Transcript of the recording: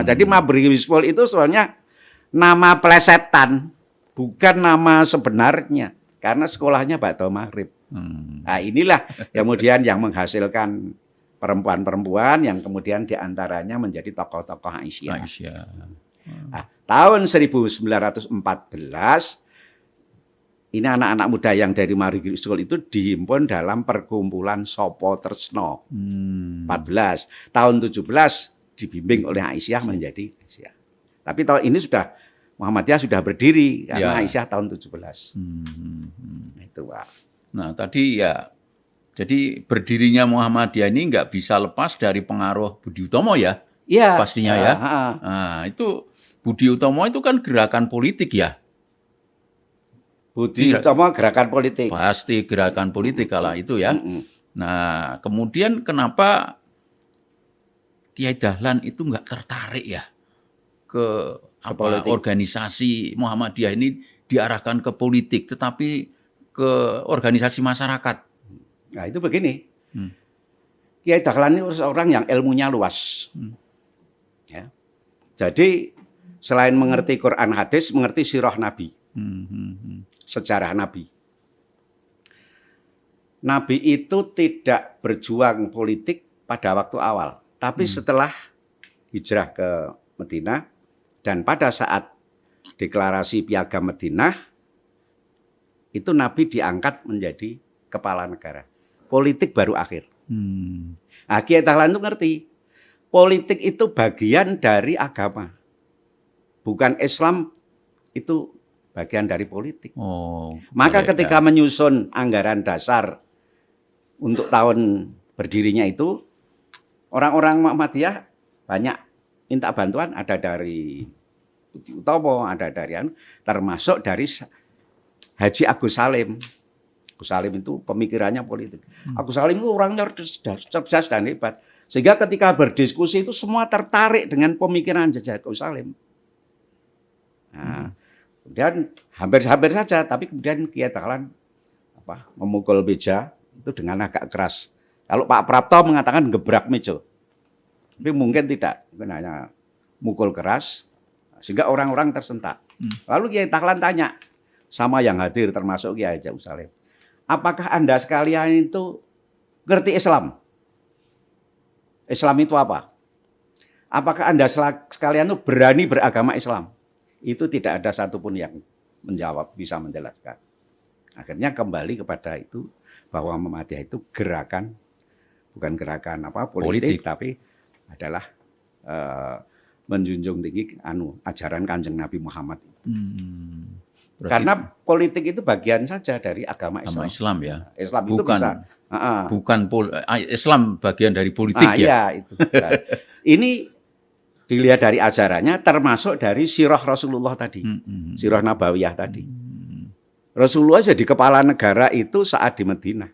Jadi Mabri School itu soalnya nama plesetan, bukan nama sebenarnya. Karena sekolahnya Ba'da Maghrib. Nah, inilah kemudian yang menghasilkan perempuan-perempuan yang kemudian diantaranya menjadi tokoh-tokoh Aisyah. Nah, tahun 1914, ini anak-anak muda yang dari Mabri School itu dihimpun dalam perkumpulan Sopo Tresno. 14. Tahun 17 dibimbing oleh Aisyah menjadi Aisyah. Tapi tahun ini sudah Muhammadiyah sudah berdiri karena Aisyah tahun 17. Itu, Pak. Nah, tadi ya, jadi berdirinya Muhammadiyah ini nggak bisa lepas dari pengaruh Budi Utomo ya? Iya. Pastinya ya. Nah, itu Budi Utomo itu kan gerakan politik ya? Budi Utomo gerakan politik. Pasti gerakan politik kala itu ya. Nah, kemudian kenapa Kiai Dahlan itu nggak tertarik ya ke organisasi Muhammadiyah ini diarahkan ke politik, tetapi ke organisasi masyarakat? Nah, itu begini. Kiai Dahlan ini seorang yang ilmunya luas. Ya. Jadi selain mengerti Quran hadis, mengerti sirah Nabi, sejarah Nabi. Nabi itu tidak berjuang politik pada waktu awal. Tapi setelah hijrah ke Madinah dan pada saat deklarasi Piagam Madinah, itu Nabi diangkat menjadi kepala negara. Politik baru akhir. Nah, Kiai Dahlan itu ngerti, politik itu bagian dari agama. Bukan Islam itu bagian dari politik. Maka ketika menyusun anggaran dasar untuk tahun berdirinya itu, orang-orang Muhammadiyah banyak minta bantuan, ada dari Budi Utomo, ada dari termasuk dari Haji Agus Salim. Agus Salim itu pemikirannya politik. Agus Salim itu orangnya cerdas dan hebat. Sehingga ketika berdiskusi itu semua tertarik dengan pemikiran Haji Agus Salim. Nah, kemudian hampir saja, tapi kemudian Kiai Dahlan memukul meja itu dengan agak keras. Kalau Pak Prapto mengatakan gebrak meja, tapi mungkin tidak, mungkin hanya mukul keras, sehingga orang-orang tersentak. Lalu Kiai Dahlan tanya sama yang hadir, termasuk Kiai Haji Salim, apakah Anda sekalian itu ngerti Islam? Islam itu apa? Apakah Anda sekalian itu berani beragama Islam? Itu tidak ada satupun yang menjawab, bisa menjelaskan. Akhirnya kembali kepada itu, bahwa Muhammadiyah itu gerakan, bukan gerakan politik, tapi adalah menjunjung tinggi ajaran Kanjeng Nabi Muhammad. Karena politik itu bagian saja dari agama Islam. Islam ya. Islam bukan, itu bisa. Islam bagian dari politik ya. Iya, itu. Ini dilihat dari ajarannya, termasuk dari sirah Rasulullah tadi, sirah Nabawiyah tadi. Rasulullah jadi kepala negara itu saat di Madinah.